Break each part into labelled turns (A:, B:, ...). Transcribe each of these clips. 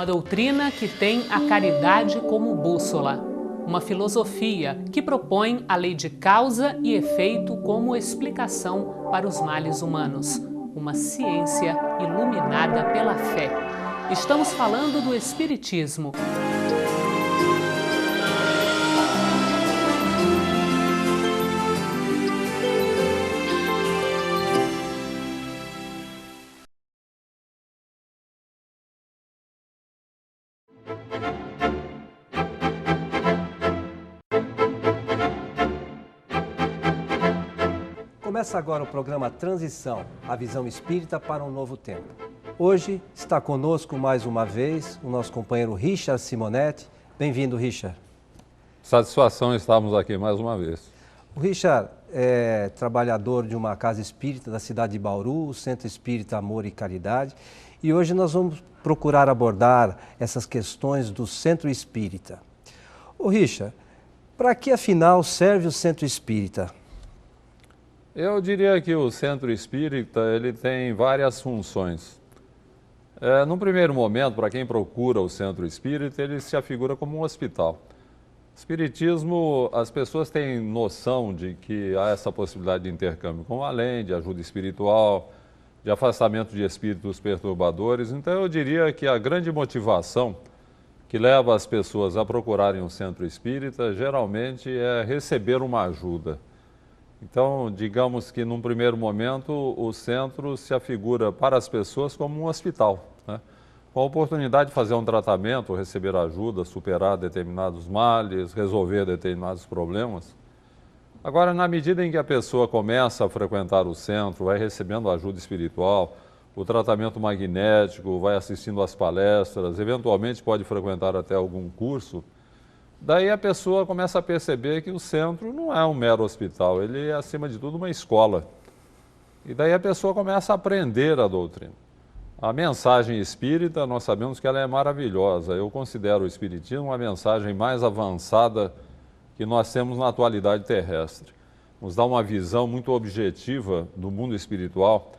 A: doutrina que tem a caridade como bússola. Uma filosofia que propõe a lei de causa e efeito como explicação para os males humanos. Uma ciência iluminada pela fé. Estamos falando do Espiritismo.
B: Começa agora o programa Transição, a visão espírita para um novo tempo. Hoje está conosco mais uma vez o nosso companheiro Richard Simonetti. Bem-vindo, Richard.
C: Satisfação estarmos aqui mais uma vez.
B: O Richard é trabalhador de uma casa espírita da cidade de Bauru, o Centro Espírita Amor e Caridade, e hoje nós vamos procurar abordar essas questões do Centro Espírita. O Richard, para que afinal serve o Centro Espírita?
C: Eu diria que o Centro Espírita ele tem várias funções. Num primeiro momento, para quem procura o Centro Espírita, ele se afigura como um hospital. Espiritismo, as pessoas têm noção de que há essa possibilidade de intercâmbio com além, de ajuda espiritual, de afastamento de espíritos perturbadores. Então eu diria que a grande motivação que leva as pessoas a procurarem um Centro Espírita geralmente é receber uma ajuda. Então, digamos que num primeiro momento o centro se afigura para as pessoas como um hospital, né? Com a oportunidade de fazer um tratamento, receber ajuda, superar determinados males, resolver determinados problemas. Agora, na medida em que a pessoa começa a frequentar o centro, vai recebendo ajuda espiritual, o tratamento magnético, vai assistindo às palestras, eventualmente pode frequentar até algum curso, daí a pessoa começa a perceber que o centro não é um mero hospital, ele é, acima de tudo, uma escola. E daí a pessoa começa a aprender a doutrina. A mensagem espírita, nós sabemos que ela é maravilhosa. Eu considero o espiritismo uma mensagem mais avançada que nós temos na atualidade terrestre. Nos dá uma visão muito objetiva do mundo espiritual.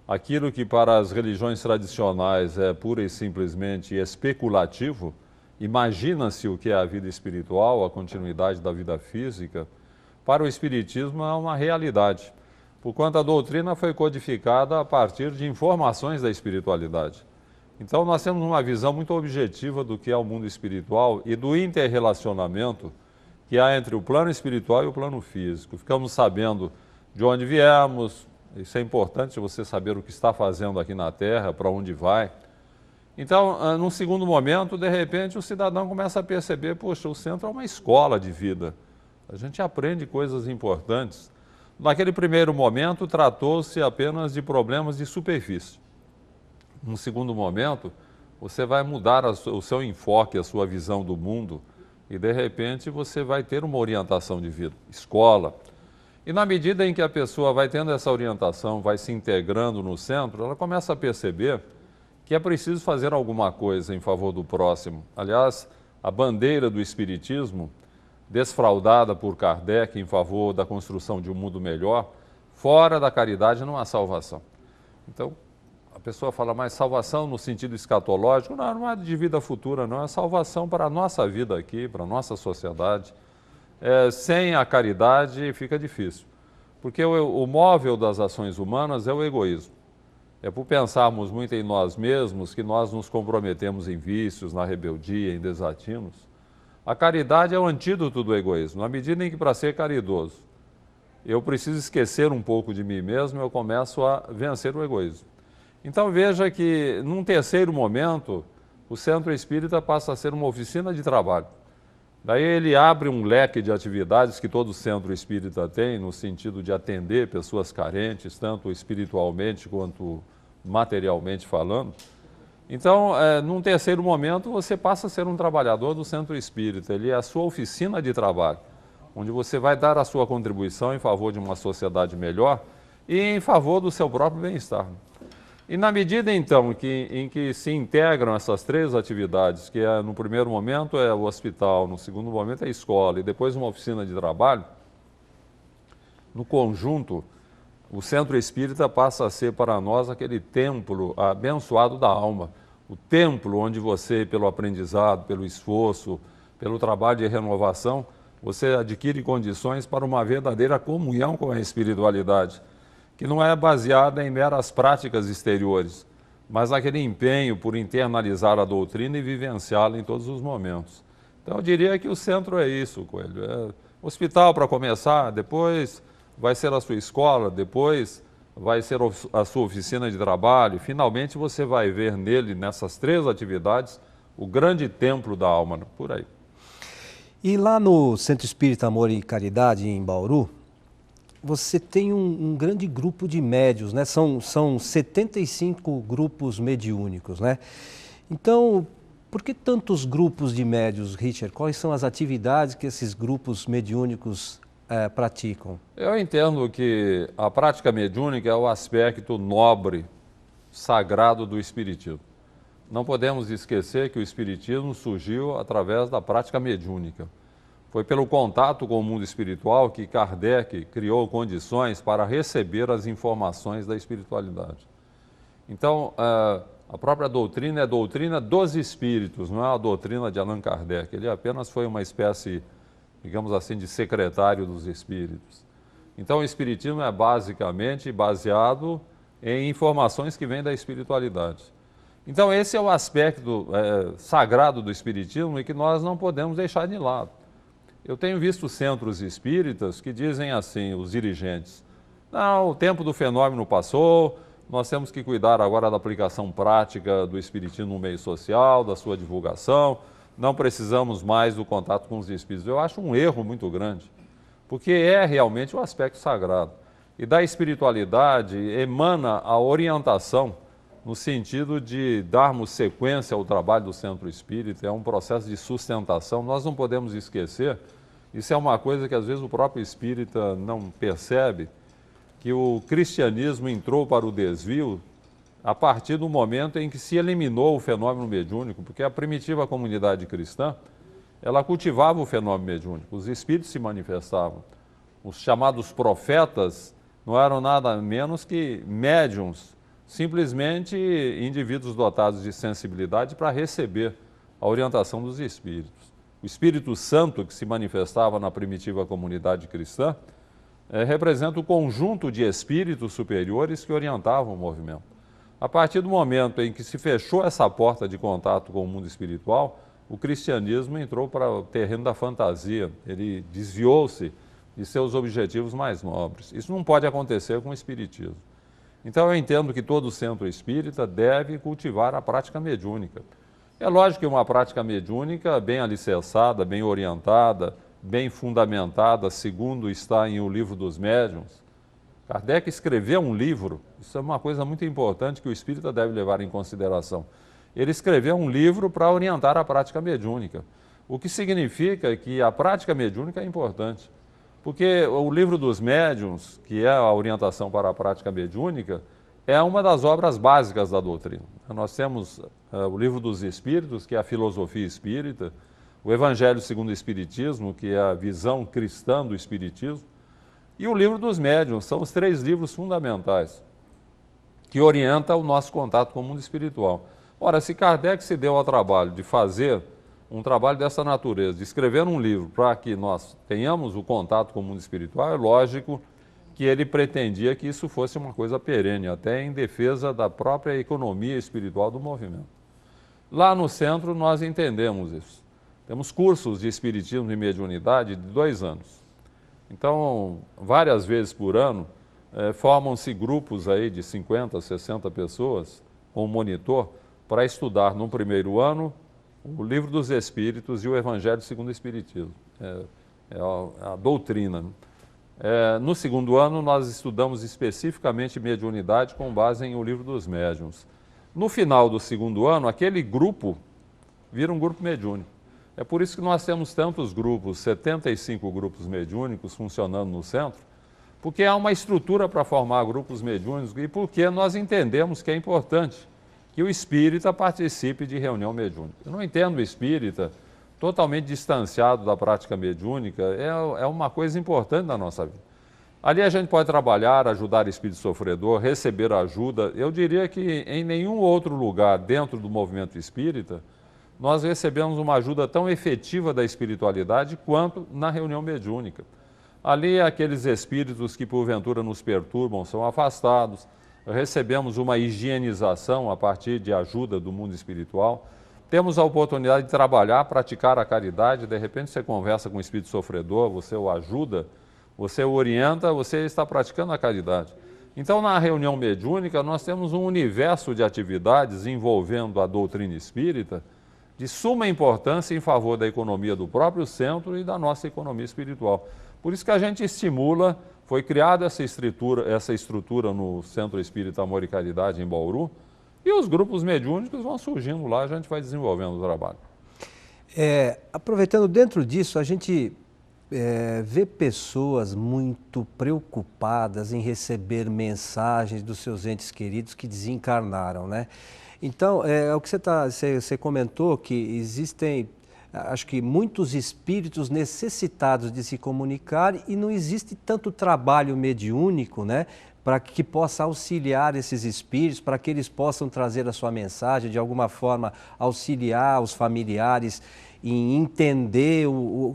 C: Aquilo que para as religiões tradicionais é pura e simplesmente especulativo, imagina-se o que é a vida espiritual, a continuidade da vida física, para o Espiritismo é uma realidade, porquanto a doutrina foi codificada a partir de informações da espiritualidade. Então nós temos uma visão muito objetiva do que é o mundo espiritual e do interrelacionamento que há entre o plano espiritual e o plano físico. Ficamos sabendo de onde viemos, isso é importante você saber o que está fazendo aqui na Terra, para onde vai. Então, num segundo momento, de repente, o cidadão começa a perceber, poxa, o centro é uma escola de vida. A gente aprende coisas importantes. Naquele primeiro momento, tratou-se apenas de problemas de superfície. Num segundo momento, você vai mudar o seu enfoque, a sua visão do mundo, e de repente você vai ter uma orientação de vida, escola. E na medida em que a pessoa vai tendo essa orientação, vai se integrando no centro, ela começa a perceber que é preciso fazer alguma coisa em favor do próximo. Aliás, a bandeira do Espiritismo, desfraudada por Kardec em favor da construção de um mundo melhor, fora da caridade não há salvação. Então, a pessoa fala, mas salvação no sentido escatológico? Não, não é de vida futura, não. É salvação para a nossa vida aqui, para a nossa sociedade. Sem a caridade fica difícil, porque o móvel das ações humanas é o egoísmo. É por pensarmos muito em nós mesmos que nós nos comprometemos em vícios, na rebeldia, em desatinos. A caridade é o antídoto do egoísmo. Na medida em que, para ser caridoso, eu preciso esquecer um pouco de mim mesmo, eu começo a vencer o egoísmo. Então veja que, num terceiro momento, o Centro Espírita passa a ser uma oficina de trabalho. Daí ele abre um leque de atividades que todo Centro Espírita tem, no sentido de atender pessoas carentes, tanto espiritualmente quanto materialmente falando. Então, num terceiro momento, você passa a ser um trabalhador do Centro Espírita. Ele é a sua oficina de trabalho, onde você vai dar a sua contribuição em favor de uma sociedade melhor e em favor do seu próprio bem-estar. E na medida, então, em que se integram essas três atividades, que no primeiro momento é o hospital, no segundo momento é a escola e depois uma oficina de trabalho, no conjunto, o Centro Espírita passa a ser para nós aquele templo abençoado da alma, o templo onde você, pelo aprendizado, pelo esforço, pelo trabalho de renovação, você adquire condições para uma verdadeira comunhão com a espiritualidade, que não é baseada em meras práticas exteriores, mas naquele empenho por internalizar a doutrina e vivenciá-la em todos os momentos. Então eu diria que o centro é isso, Coelho. É hospital para começar, depois vai ser a sua escola, depois vai ser a sua oficina de trabalho. Finalmente você vai ver nele, nessas 3 atividades, o grande templo da alma, por aí.
B: E lá no Centro Espírita Amor e Caridade, em Bauru, você tem um grande grupo de médiuns, né? São 75 grupos mediúnicos, né? Então, por que tantos grupos de médiuns, Richard? Quais são as atividades que esses grupos mediúnicos praticam?
C: Eu entendo que a prática mediúnica é o aspecto nobre, sagrado do Espiritismo. Não podemos esquecer que o Espiritismo surgiu através da prática mediúnica. Foi pelo contato com o mundo espiritual que Kardec criou condições para receber as informações da espiritualidade. Então, a própria doutrina é a doutrina dos espíritos, não é a doutrina de Allan Kardec. Ele apenas foi uma espécie, digamos assim, de secretário dos espíritos. Então, o espiritismo é basicamente baseado em informações que vêm da espiritualidade. Então, esse é o aspecto sagrado do espiritismo e que nós não podemos deixar de lado. Eu tenho visto centros espíritas que dizem assim, os dirigentes, não, o tempo do fenômeno passou, nós temos que cuidar agora da aplicação prática do espiritismo no meio social, da sua divulgação, não precisamos mais do contato com os espíritos. Eu acho um erro muito grande, porque é realmente o aspecto sagrado. E da espiritualidade emana a orientação no sentido de darmos sequência ao trabalho do Centro Espírita, é um processo de sustentação. Nós não podemos esquecer, isso é uma coisa que às vezes o próprio espírita não percebe, que o cristianismo entrou para o desvio a partir do momento em que se eliminou o fenômeno mediúnico, porque a primitiva comunidade cristã, ela cultivava o fenômeno mediúnico, os espíritos se manifestavam. Os chamados profetas não eram nada menos que médiuns, simplesmente indivíduos dotados de sensibilidade para receber a orientação dos espíritos. O Espírito Santo, que se manifestava na primitiva comunidade cristã, representa o conjunto de espíritos superiores que orientavam o movimento. A partir do momento em que se fechou essa porta de contato com o mundo espiritual, o cristianismo entrou para o terreno da fantasia, ele desviou-se de seus objetivos mais nobres. Isso não pode acontecer com o espiritismo. Então eu entendo que todo centro espírita deve cultivar a prática mediúnica. É lógico que uma prática mediúnica bem alicerçada, bem orientada, bem fundamentada, segundo está em O Livro dos Médiuns. Kardec escreveu um livro, isso é uma coisa muito importante que o espírita deve levar em consideração. Ele escreveu um livro para orientar a prática mediúnica, o que significa que a prática mediúnica é importante. Porque o Livro dos Médiuns, que é a orientação para a prática mediúnica, é uma das obras básicas da doutrina. Nós temos o Livro dos Espíritos, que é a filosofia espírita, o Evangelho segundo o Espiritismo, que é a visão cristã do Espiritismo, e o Livro dos Médiuns. São os 3 livros fundamentais que orientam o nosso contato com o mundo espiritual. Ora, se Kardec se deu ao trabalho de fazer um trabalho dessa natureza, de escrever um livro para que nós tenhamos o contato com o mundo espiritual, é lógico que ele pretendia que isso fosse uma coisa perene, até em defesa da própria economia espiritual do movimento. Lá no centro nós entendemos isso. Temos cursos de espiritismo e mediunidade de 2 anos. Então, várias vezes por ano, formam-se grupos aí de 50, 60 pessoas com um monitor para estudar no primeiro ano o Livro dos Espíritos e o Evangelho segundo o Espiritismo. É a doutrina. No segundo ano, nós estudamos especificamente mediunidade com base em O Livro dos Médiuns. No final do segundo ano, aquele grupo vira um grupo mediúnico. É por isso que nós temos tantos grupos, 75 grupos mediúnicos funcionando no centro, porque há uma estrutura para formar grupos mediúnicos e porque nós entendemos que é importante que o espírita participe de reunião mediúnica. Eu não entendo o espírita totalmente distanciado da prática mediúnica, é uma coisa importante na nossa vida. Ali a gente pode trabalhar, ajudar o espírito sofredor, receber ajuda. Eu diria que em nenhum outro lugar dentro do movimento espírita nós recebemos uma ajuda tão efetiva da espiritualidade quanto na reunião mediúnica. Ali aqueles espíritos que porventura nos perturbam são afastados, recebemos uma higienização a partir de ajuda do mundo espiritual, temos a oportunidade de trabalhar, praticar a caridade, de repente você conversa com o espírito sofredor, você o ajuda, você o orienta, você está praticando a caridade. Então, na reunião mediúnica, nós temos um universo de atividades envolvendo a doutrina espírita de suma importância em favor da economia do próprio centro e da nossa economia espiritual. Por isso que a gente estimula, foi criada essa estrutura no Centro Espírita Amor e Caridade em Bauru, e os grupos mediúnicos vão surgindo lá, a gente vai desenvolvendo o trabalho.
B: Aproveitando dentro disso, a gente vê pessoas muito preocupadas em receber mensagens dos seus entes queridos que desencarnaram, né? Então, o que você comentou, que existem, acho que muitos espíritos necessitados de se comunicar e não existe tanto trabalho mediúnico, né, para que possa auxiliar esses espíritos, para que eles possam trazer a sua mensagem, de alguma forma auxiliar os familiares em entender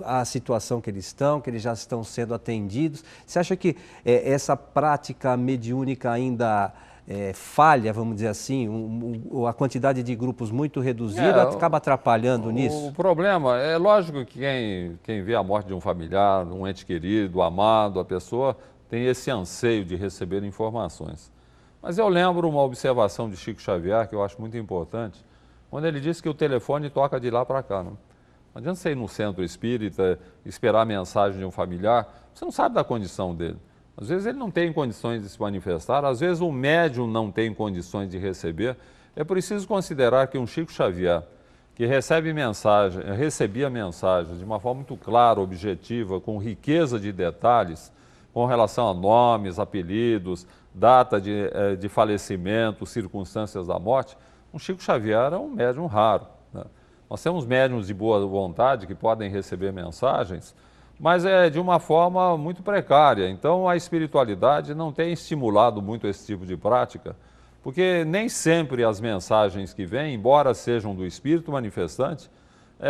B: a situação que eles já estão sendo atendidos. Você acha que essa prática mediúnica ainda falha, vamos dizer assim, a quantidade de grupos muito reduzida acaba atrapalhando nisso?
C: O problema é lógico que quem vê a morte de um familiar, um ente querido, amado, a pessoa tem esse anseio de receber informações. Mas eu lembro uma observação de Chico Xavier que eu acho muito importante, quando ele disse que o telefone toca de lá para cá. Não adianta você ir no centro espírita, esperar a mensagem de um familiar, você não sabe da condição dele. Às vezes ele não tem condições de se manifestar, às vezes o médium não tem condições de receber. É preciso considerar que um Chico Xavier, que recebia mensagens de uma forma muito clara, objetiva, com riqueza de detalhes, com relação a nomes, apelidos, data de falecimento, circunstâncias da morte, um Chico Xavier era um médium raro, né? Nós temos médiuns de boa vontade que podem receber mensagens, mas é de uma forma muito precária. Então, a espiritualidade não tem estimulado muito esse tipo de prática, porque nem sempre as mensagens que vêm, embora sejam do espírito manifestante,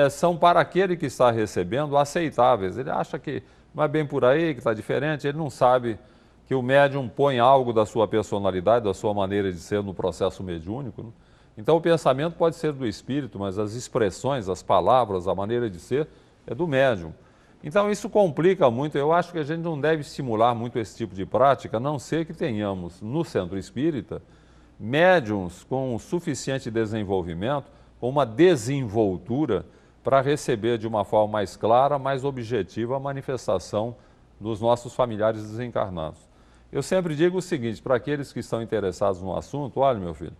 C: são para aquele que está recebendo aceitáveis. Ele acha que não é bem por aí, que está diferente, ele não sabe que o médium põe algo da sua personalidade, da sua maneira de ser no processo mediúnico, né? Então, o pensamento pode ser do espírito, mas as expressões, as palavras, a maneira de ser é do médium. Então, isso complica muito. Eu acho que a gente não deve estimular muito esse tipo de prática, a não ser que tenhamos no centro espírita médiums com suficiente desenvolvimento, com uma desenvoltura para receber de uma forma mais clara, mais objetiva a manifestação dos nossos familiares desencarnados. Eu sempre digo o seguinte, para aqueles que estão interessados no assunto: olha, meu filho,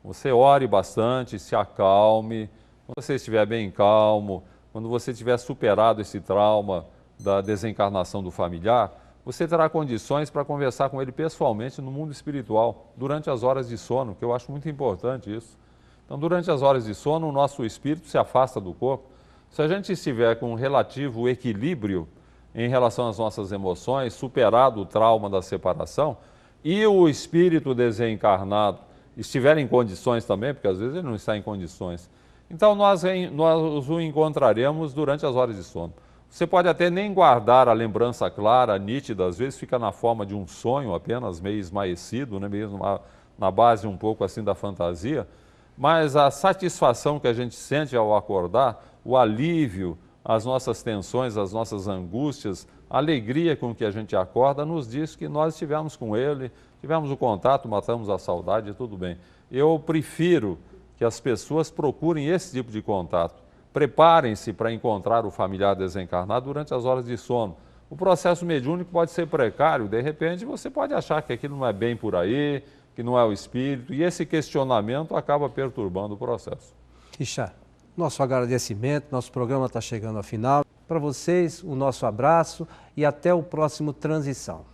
C: você ore bastante, se acalme, quando você estiver bem calmo, quando você tiver superado esse trauma da desencarnação do familiar, você terá condições para conversar com ele pessoalmente no mundo espiritual, durante as horas de sono, que eu acho muito importante isso. Então, durante as horas de sono, o nosso espírito se afasta do corpo. Se a gente estiver com um relativo equilíbrio em relação às nossas emoções, superado o trauma da separação, e o espírito desencarnado estiver em condições também, porque às vezes ele não está em condições, então nós o encontraremos durante as horas de sono. Você pode até nem guardar a lembrança clara, nítida, às vezes fica na forma de um sonho apenas, meio esmaecido, né? Mesmo na base um pouco assim da fantasia, mas a satisfação que a gente sente ao acordar, o alívio, as nossas tensões, as nossas angústias, a alegria com que a gente acorda, nos diz que nós estivemos com ele, tivemos o contato, matamos a saudade e tudo bem. Eu prefiro que as pessoas procurem esse tipo de contato. Preparem-se para encontrar o familiar desencarnado durante as horas de sono. O processo mediúnico pode ser precário, de repente você pode achar que aquilo não é bem por aí, que não é o espírito, e esse questionamento acaba perturbando o processo.
B: Richard, nosso agradecimento, nosso programa está chegando ao final. Para vocês, o nosso abraço e até o próximo Transição.